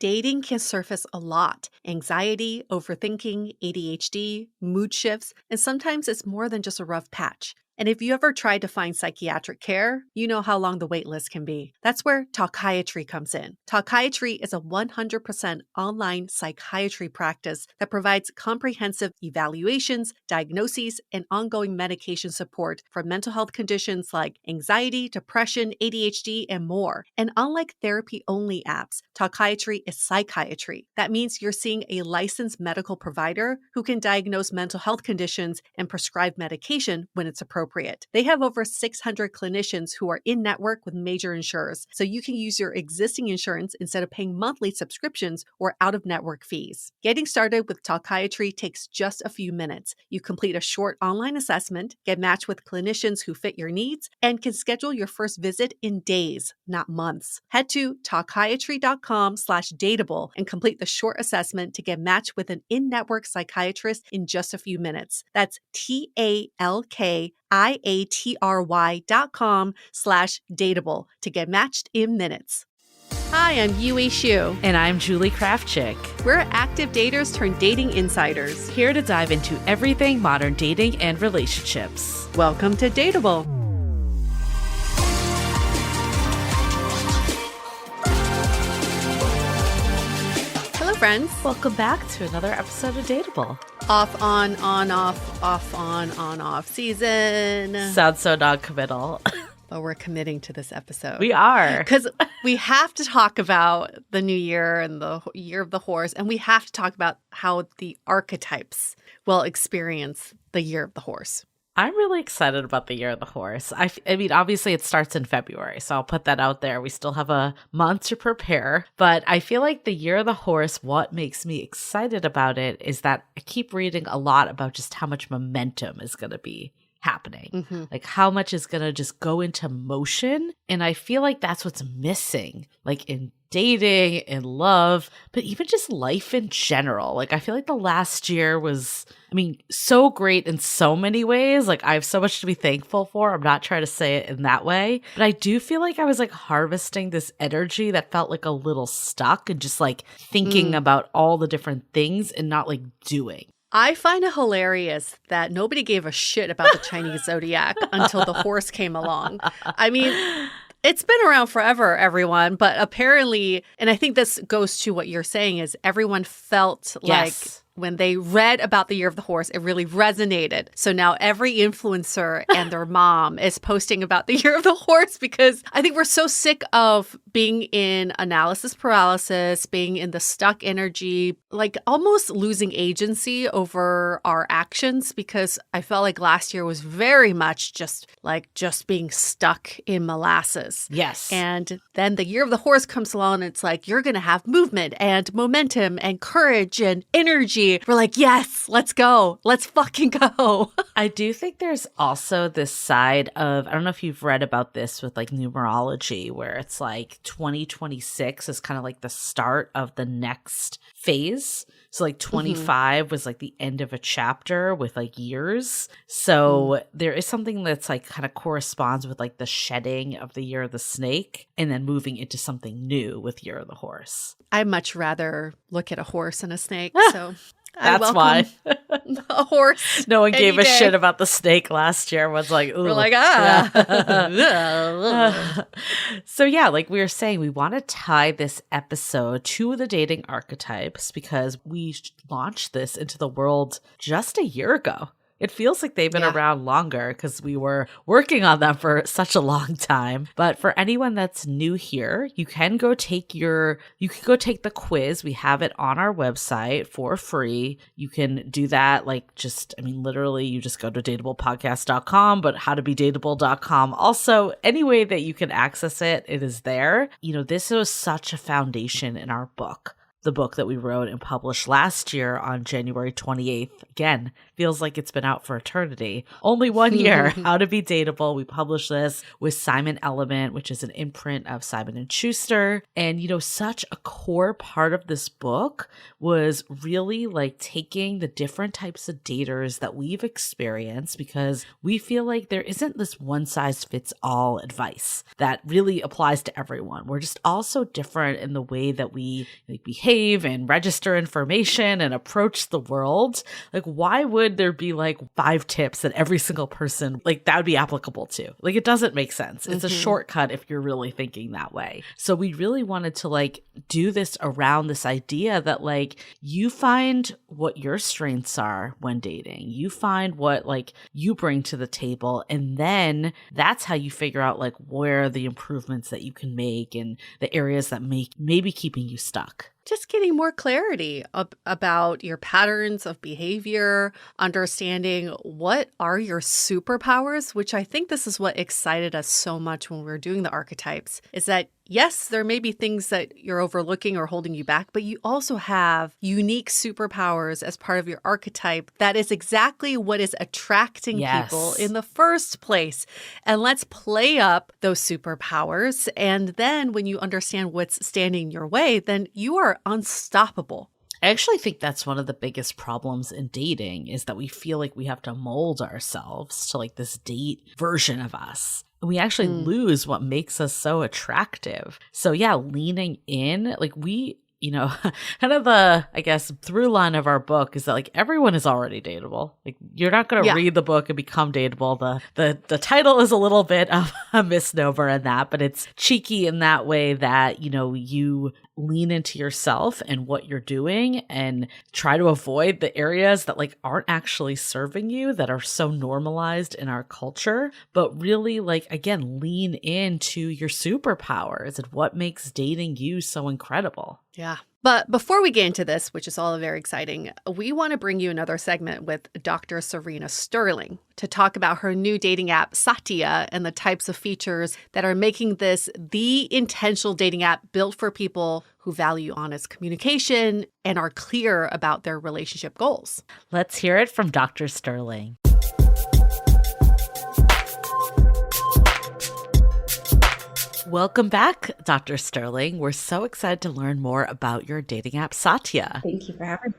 Dating can surface a lot: anxiety, overthinking, ADHD, mood shifts, and sometimes it's more than just a rough patch. And if you ever tried to find psychiatric care, you know how long the wait list can be. That's where Talkiatry comes in. Talkiatry is a 100% online psychiatry practice that provides comprehensive evaluations, diagnoses, and ongoing medication support for mental health conditions like anxiety, depression, ADHD, and more. And unlike therapy-only apps, Talkiatry is psychiatry. That means you're seeing a licensed medical provider who can diagnose mental health conditions and prescribe medication when it's appropriate. They have over 600 clinicians who are in network with major insurers, so you can use your existing insurance instead of paying monthly subscriptions or out-of-network fees. Getting started with Talkiatry takes just a few minutes. You complete a short online assessment, get matched with clinicians who fit your needs, and can schedule your first visit in days, not months. Head to talkiatry.com/dateable and complete the short assessment to get matched with an in-network psychiatrist in just a few minutes. That's TALKIATRY.com/dateable to get matched in minutes. Hi, I'm Yue Xu. And I'm Julie Kraftchick. We're active daters turned dating insiders. Here to dive into everything modern dating and relationships. Welcome to Dateable. Hello, friends. Welcome back to another episode of Dateable. Off, on, off, on, off season. Sounds so non-committal. But we're committing to this episode. We are. Because we have to talk about the new year and the year of the horse, and we have to talk about how the archetypes will experience the year of the horse. I'm really excited about the year of the horse. I mean, obviously it starts in February, so I'll put that out there. We still have a month to prepare, but I feel like the year of the horse, what makes me excited about it is that I keep reading a lot about just how much momentum is going to be happening. Mm-hmm. Like how much is going to just go into motion. And I feel like that's what's missing, like in dating, in love, but even just life in general. Like I feel like the last year was, so great in so many ways. Like I have so much to be thankful for. I'm not trying to say it in that way, but I do feel like I was like harvesting this energy that felt like a little stuck and just like thinking about all the different things and not like doing. I find it hilarious that nobody gave a shit about the Chinese zodiac until the horse came along. I mean, it's been around forever, everyone, but apparently, and I think this goes to what you're saying, is everyone felt like when they read about the year of the horse, it really resonated. So now every influencer and their mom is posting about the year of the horse because I think we're so sick of being in analysis paralysis, being in the stuck energy, like almost losing agency over our actions, because I felt like last year was very much just being stuck in molasses. Yes. And then the year of the horse comes along and it's like, you're going to have movement and momentum and courage and energy. We're like, yes, let's go. Let's fucking go. I do think there's also this side of, I don't know if you've read about this with like numerology, where it's like 2026 is kind of like the start of the next phase. So like 25 was like the end of a chapter with like years. So there is something that's like kind of corresponds with like the shedding of the year of the snake and then moving into something new with year of the horse. I'd much rather look at a horse and a snake. So that's why a horse. No one gave a shit about the snake last year. Was like, ooh. We're like, So yeah, like we were saying, we want to tie this episode to the dating archetypes because we launched this into the world just a year ago. It feels like they've been around longer because we were working on them for such a long time. But for anyone that's new here, you can go take the quiz. We have it on our website for free. You can do that literally you just go to dateablepodcast.com, but howtobedateable.com. Also, any way that you can access it, it is there. This was such a foundation in our book. The book that we wrote and published last year on January 28th. Again, feels like it's been out for eternity. Only 1 year, How to Be Dateable. We published this with Simon Element, which is an imprint of Simon & Schuster. And, such a core part of this book was really like taking the different types of daters that we've experienced, because we feel like there isn't this one size fits all advice that really applies to everyone. We're just all so different in the way that we behave and register information and approach the world. Like, why would there be like 5 tips that every single person like that would be applicable to? Like, it doesn't make sense. It's a shortcut if you're really thinking that way. So we really wanted to like do this around this idea that like you find what your strengths are when dating. You find what like you bring to the table, and then that's how you figure out like where the improvements that you can make and the areas that maybe keeping you stuck. Just getting more clarity about your patterns of behavior, understanding what are your superpowers, which I think this is what excited us so much when we were doing the archetypes, is that yes, there may be things that you're overlooking or holding you back, but you also have unique superpowers as part of your archetype that is exactly what is attracting people in the first place. And let's play up those superpowers. And then when you understand what's standing in your way, then you are unstoppable. I actually think that's one of the biggest problems in dating, is that we feel like we have to mold ourselves to like this date version of us. We actually lose what makes us so attractive. So yeah, leaning in, like we, kind of the, I guess, through line of our book is that like everyone is already dateable. Like you're not going to read the book and become dateable. The title is a little bit of a misnomer in that, but it's cheeky in that way that, you lean into yourself and what you're doing and try to avoid the areas that like aren't actually serving you, that are so normalized in our culture, but really like, again, lean into your superpowers and what makes dating you so incredible. Yeah. But before we get into this, which is all very exciting, we want to bring you another segment with Dr. Serena Sterling to talk about her new dating app, Satya, and the types of features that are making this the intentional dating app built for people who value honest communication and are clear about their relationship goals. Let's hear it from Dr. Sterling. Welcome back, Dr. Sterling. We're so excited to learn more about your dating app, Satya. Thank you for having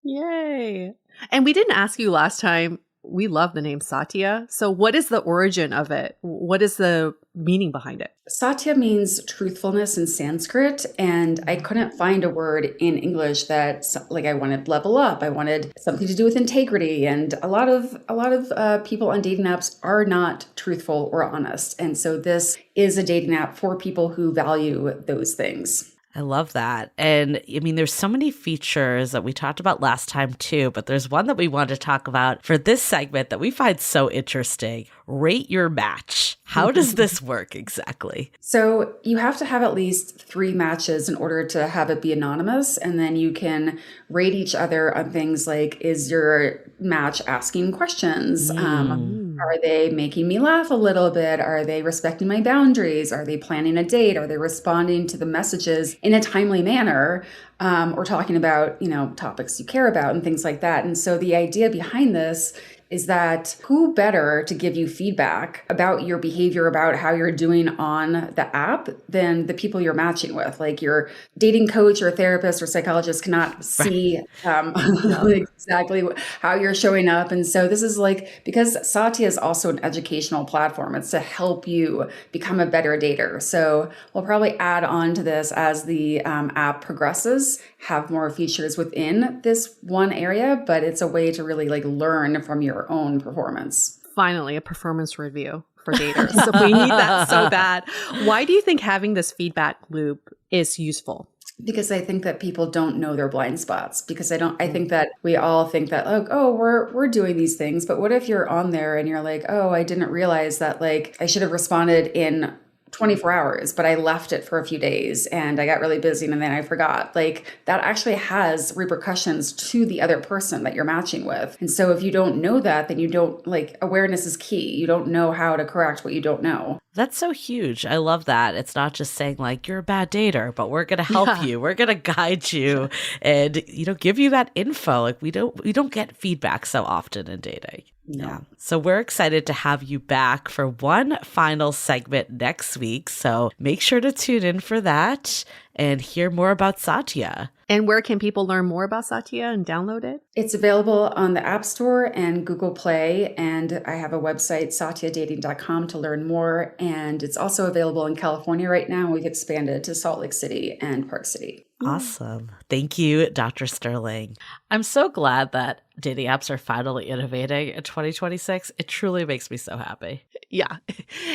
me. Yay. And we didn't ask you last time. We love the name Satya. So what is the origin of it? What is the meaning behind it? Satya means truthfulness in Sanskrit, and I couldn't find a word in English that like I wanted level up. I wanted something to do with integrity, and a lot of people on dating apps are not truthful or honest, and so this is a dating app for people who value those things. I love that. And I mean, there's so many features that we talked about last time too, but there's one that we want to talk about for this segment that we find so interesting. Rate your match. How does this work exactly? So you have to have at least 3 matches in order to have it be anonymous. And then you can rate each other on things like, is your match asking questions? Are they making me laugh a little bit? Are they respecting my boundaries? Are they planning a date? Are they responding to the messages in a timely manner? Or talking about, topics you care about and things like that. And so the idea behind this is that who better to give you feedback about your behavior, about how you're doing on the app than the people you're matching with? Like your dating coach or therapist or psychologist cannot see exactly how you're showing up. And so this is like, because Satya is also an educational platform, it's to help you become a better dater. So we'll probably add on to this as the app progresses, have more features within this one area, but it's a way to really like learn from your own performance. Finally, a performance review for daters. So we need that so bad. Why do you think having this feedback loop is useful? Because I think that people don't know their blind spots. Because I think that we all think that, like, oh, we're doing these things. But what if you're on there and you're like, oh, I didn't realize that, like, I should have responded in 24 hours, but I left it for a few days and I got really busy and then I forgot. Like that actually has repercussions to the other person that you're matching with. And so if you don't know that, then you don't, like, awareness is key. You don't know how to correct what you don't know. That's so huge. I love that. It's not just saying like you're a bad dater, but we're going to help you. We're going to guide you and, give you that info. Like we don't get feedback so often in dating. No. Yeah. So we're excited to have you back for one final segment next week. So make sure to tune in for that and hear more about Satya. And where can people learn more about Satya and download it? It's available on the App Store and Google Play. And I have a website, satyadating.com, to learn more. And it's also available in California right now. We've expanded to Salt Lake City and Park City. Awesome. Thank you, Dr. Sterling. I'm so glad that dating apps are finally innovating in 2026. It truly makes me so happy. Yeah.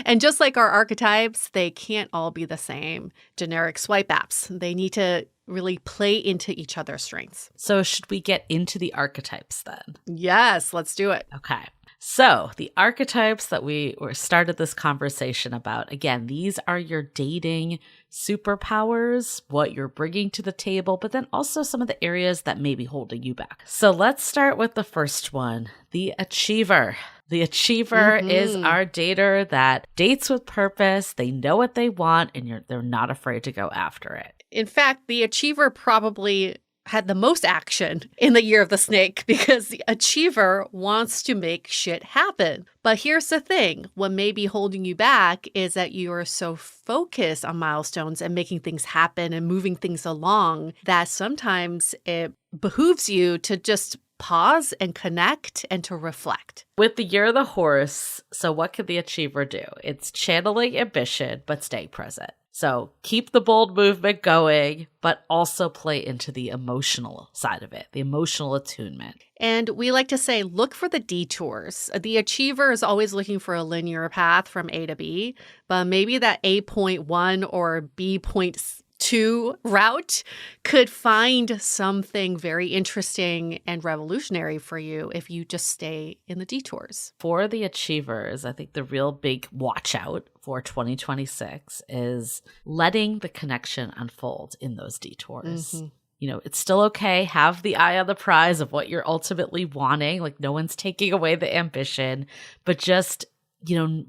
And just like our archetypes, they can't all be the same generic swipe apps. They need to really play into each other's strengths. So should we get into the archetypes then? Yes, let's do it. Okay. So the archetypes that we started this conversation about, again, these are your dating superpowers, what you're bringing to the table, but then also some of the areas that may be holding you back. So let's start with the first one, the achiever. The achiever is our dater that dates with purpose. They know what they want and they're not afraid to go after it. In fact, the achiever probably had the most action in the year of the snake because the achiever wants to make shit happen. But here's the thing. What may be holding you back is that you are so focused on milestones and making things happen and moving things along that sometimes it behooves you to just pause and connect and to reflect. With the year of the horse, so what can the achiever do? It's channeling ambition, but staying present. So keep the bold movement going, but also play into the emotional side of it, the emotional attunement. And we like to say, look for the detours. The achiever is always looking for a linear path from A to B, but maybe that A.1 or B.2 route could find something very interesting and revolutionary for you if you just stay in the detours. For the achievers, I think the real big watch out for 2026 is letting the connection unfold in those detours. It's still okay. Have the eye on the prize of what you're ultimately wanting. Like no one's taking away the ambition, but just,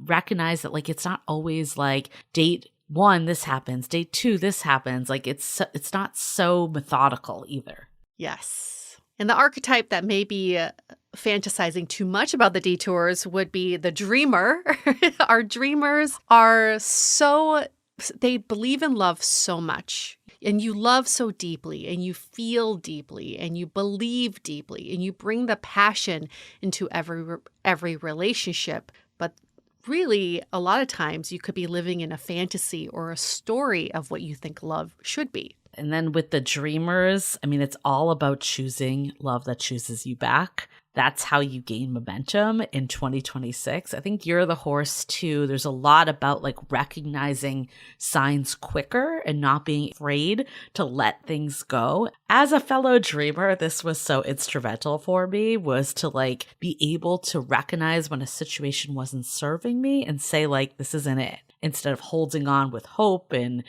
recognize that like it's not always like date 1, this happens. Day 2, this happens. Like it's not so methodical either. Yes. And the archetype that may be fantasizing too much about the detours would be the dreamer. Our dreamers are they believe in love so much. And you love so deeply, and you feel deeply, and you believe deeply, and you bring the passion into every relationship. But really, a lot of times you could be living in a fantasy or a story of what you think love should be. And then with the dreamers, it's all about choosing love that chooses you back. That's how you gain momentum in 2026. I think you're the horse too. There's a lot about like recognizing signs quicker and not being afraid to let things go. As a fellow dreamer, this was so instrumental for me, was to like be able to recognize when a situation wasn't serving me and say like, this isn't it. Instead of holding on with hope and,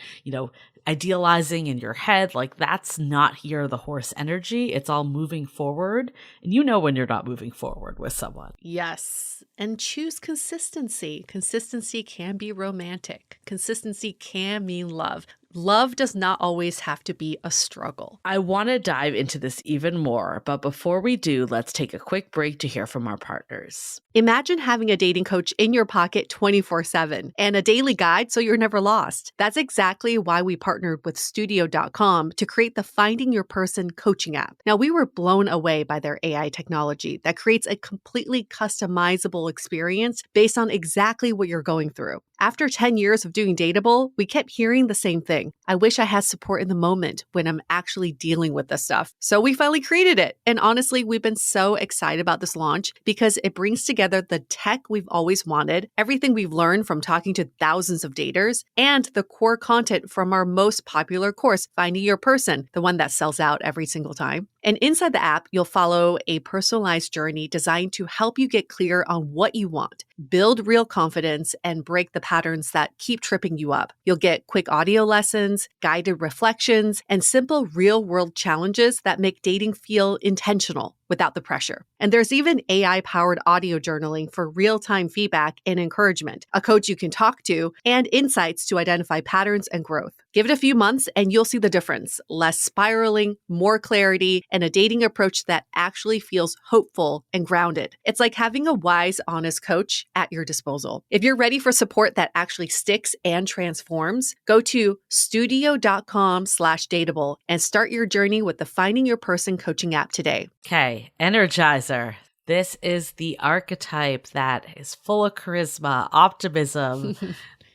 idealizing in your head, like that's not here the horse energy. It's all moving forward. And when you're not moving forward with someone. Yes. And choose consistency. Consistency can be romantic. Consistency can mean love. Love does not always have to be a struggle. I want to dive into this even more, but before we do, let's take a quick break to hear from our partners. Imagine having a dating coach in your pocket 24/7 and a daily guide so you're never lost. That's exactly why we partnered with Studio.com to create the Finding Your Person coaching app. Now, we were blown away by their AI technology that creates a completely customizable experience based on exactly what you're going through. After 10 years of doing Dateable, we kept hearing the same thing. I wish I had support in the moment when I'm actually dealing with this stuff. So we finally created it. And honestly, we've been so excited about this launch because it brings together the tech we've always wanted, everything we've learned from talking to thousands of daters, and the core content from our most popular course, Finding Your Person, the one that sells out every single time. And inside the app, you'll follow a personalized journey designed to help you get clear on what you want, build real confidence, and break the patterns that keep tripping you up. You'll get quick audio lessons, guided reflections, and simple real-world challenges that make dating feel intentional without the pressure. And there's even AI-powered audio journaling for real-time feedback and encouragement, a coach you can talk to, and insights to identify patterns and growth. Give it a few months and you'll see the difference. Less spiraling, more clarity, and a dating approach that actually feels hopeful and grounded. It's like having a wise, honest coach at your disposal. If you're ready for support that actually sticks and transforms, go to studio.com/dateable and start your journey with the Finding Your Person coaching app today. Okay, Energizer. This is the archetype that is full of charisma, optimism.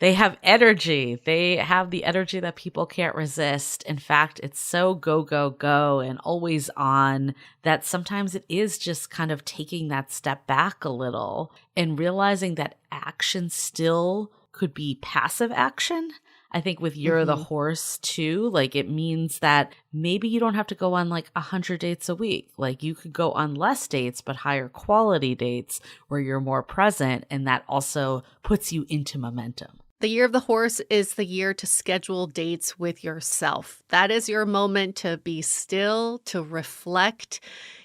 They have energy. They have the energy that people can't resist. In fact, it's so go, go, go and always on that sometimes it is just kind of taking that step back a little and realizing that action still could be passive action. I think with You're the Horse too, like it means that maybe you don't have to go on like 100 dates a week. Like you could go on less dates, but higher quality dates where you're more present. And that also puts you into momentum. The Year of the Horse is the year to schedule dates with yourself. That is your moment to be still, to reflect.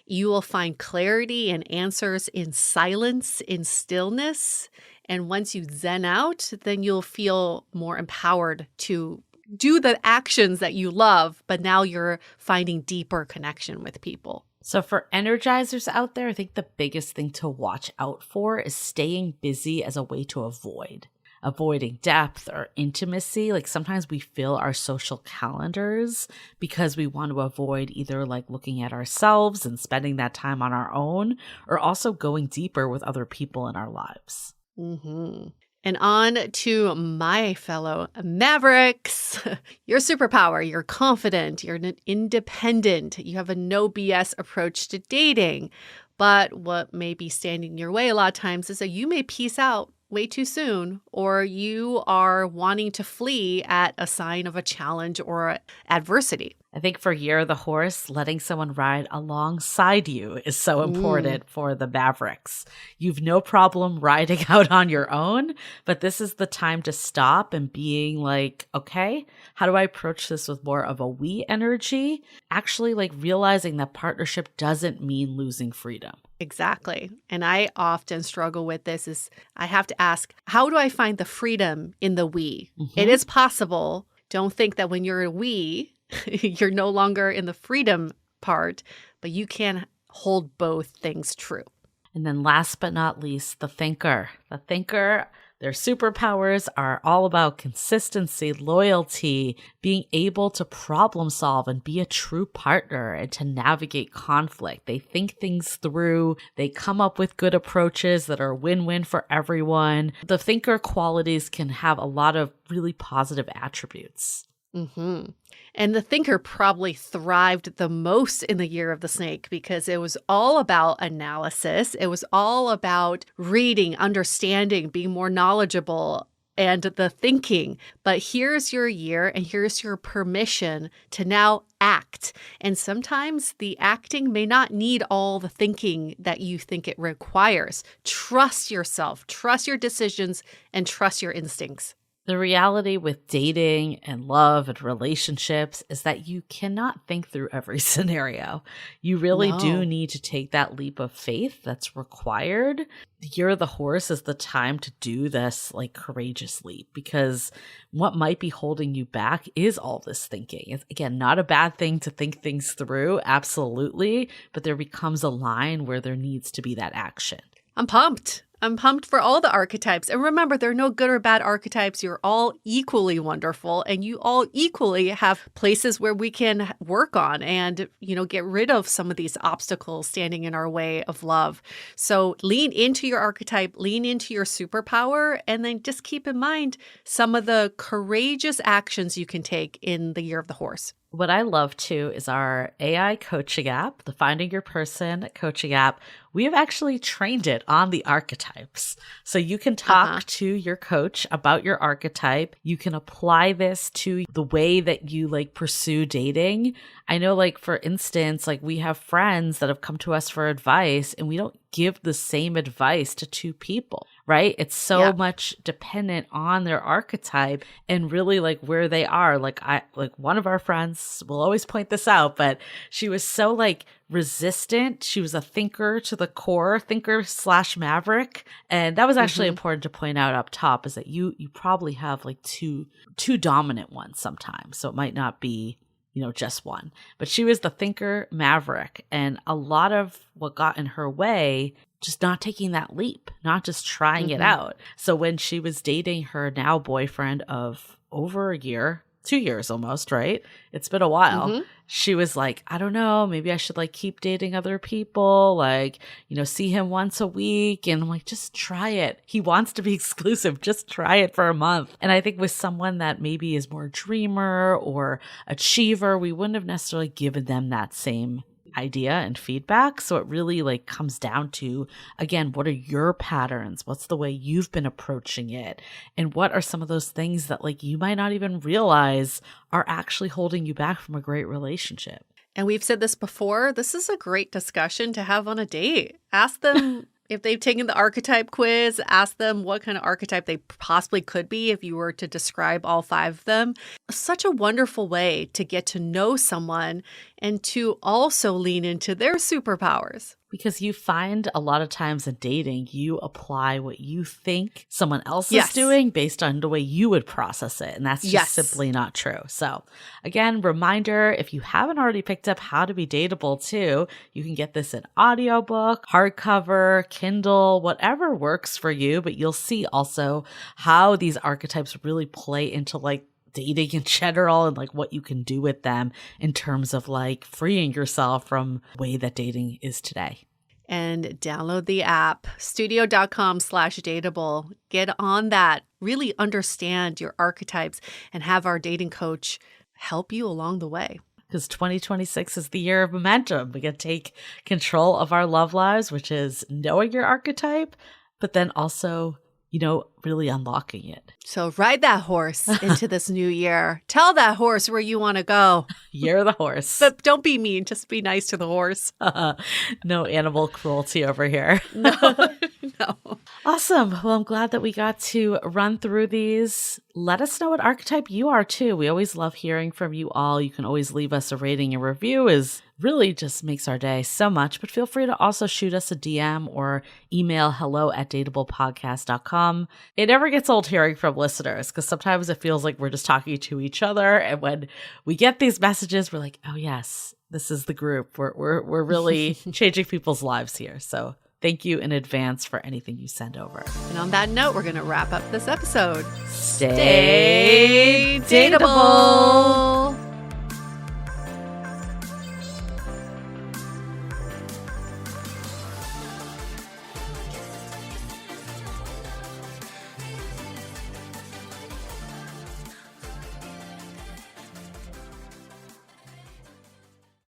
You will find clarity and answers in silence, in stillness. And once you zen out, then you'll feel more empowered to do the actions that you love, but now you're finding deeper connection with people. So for energizers out there, I think the biggest thing to watch out for is staying busy as a way to avoiding depth or intimacy. Like sometimes we fill our social calendars because we want to avoid either like looking at ourselves and spending that time on our own, or also going deeper with other people in our lives. And on to my fellow Mavericks. Your superpower, you're confident, you're independent, you have a no BS approach to dating. But what may be standing in your way a lot of times is that you may peace out way too soon, or you are wanting to flee at a sign of a challenge or adversity. I think for Year of the Horse, letting someone ride alongside you is so important for the Mavericks. You've no problem riding out on your own, but this is the time to stop and being like, okay, how do I approach this with more of a we energy? Actually, like realizing that partnership doesn't mean losing freedom. Exactly. And I often struggle with this is I have to ask, how do I find the freedom in the we? It is possible. Don't think that when you're a we, you're no longer in the freedom part, but you can hold both things true. And then last but not least, the thinker. The thinker, their superpowers are all about consistency, loyalty, being able to problem solve and be a true partner and to navigate conflict. They think things through. They come up with good approaches that are win-win for everyone. The thinker qualities can have a lot of really positive attributes. And the thinker probably thrived the most in the Year of the Snake because it was all about analysis. It was all about reading, understanding, being more knowledgeable, and the thinking. But here's your year and here's your permission to now act. And sometimes the acting may not need all the thinking that you think it requires. Trust yourself, trust your decisions, and trust your instincts. The reality with dating and love and relationships is that you cannot think through every scenario. You really do need to take that leap of faith that's required. The Year of the Horse is the time to do this like courageous leap because what might be holding you back is all this thinking. It's, again, not a bad thing to think things through, absolutely, but there becomes a line where there needs to be that action. I'm pumped. I'm pumped for all the archetypes. And remember, there are no good or bad archetypes. You're all equally wonderful. And you all equally have places where we can work on and, get rid of some of these obstacles standing in our way of love. So lean into your archetype, lean into your superpower, and then just keep in mind some of the courageous actions you can take in the Year of the Horse. What I love too is our AI coaching app, the Finding Your Person coaching app. We have actually trained it on the archetypes. So you can talk to your coach about your archetype. You can apply this to the way that you like pursue dating. I know, like, for instance, like we have friends that have come to us for advice and we don't give the same advice to two people, right? It's so much dependent on their archetype and really like where they are. Like one of our friends will always point this out, but she was so like resistant. She was a thinker to the core, thinker/maverick. And that was actually important to point out up top, is that you probably have like two dominant ones sometimes. So it might not be, just one. But she was the thinker maverick. And a lot of what got in her way, just not taking that leap, not just trying it out. So when she was dating her now boyfriend of over a year, 2 years almost, right? It's been a while. She was like, I don't know, maybe I should like keep dating other people, like, see him once a week. And I'm like, just try it. He wants to be exclusive. Just try it for a month. And I think with someone that maybe is more dreamer or achiever, we wouldn't have necessarily given them that same idea and feedback. So it really like comes down to, again, what are your patterns? What's the way you've been approaching it? And what are some of those things that like you might not even realize are actually holding you back from a great relationship? And we've said this before, this is a great discussion to have on a date. Ask them if they've taken the archetype quiz, ask them what kind of archetype they possibly could be if you were to describe all 5 of them. Such a wonderful way to get to know someone and to also lean into their superpowers. Because you find a lot of times in dating, you apply what you think someone else is doing based on the way you would process it. And that's just simply not true. So again, reminder, if you haven't already picked up How to Be Dateable too, you can get this in audiobook, hardcover, Kindle, whatever works for you. But you'll see also how these archetypes really play into like dating in general and like what you can do with them in terms of like freeing yourself from the way that dating is today. And download the app, studio.com/dateable. Get on that. Really understand your archetypes and have our dating coach help you along the way. Because 2026 is the year of momentum. We get to take control of our love lives, which is knowing your archetype, but then also, really unlocking it. So ride that horse into this new year. Tell that horse where you want to go. You're the horse. But don't be mean. Just be nice to the horse. No animal cruelty over here. No. Awesome. Well, I'm glad that we got to run through these. Let us know what archetype you are too. We always love hearing from you all. You can always leave us a rating and review. Is really just makes our day so much. But feel free to also shoot us a DM or email hello@dateablepodcast.com. It never gets old hearing from listeners because sometimes it feels like we're just talking to each other. And when we get these messages, we're like, oh yes, this is the group. We're really changing people's lives here. So thank you in advance for anything you send over. And on that note, we're going to wrap up this episode. Stay dateable.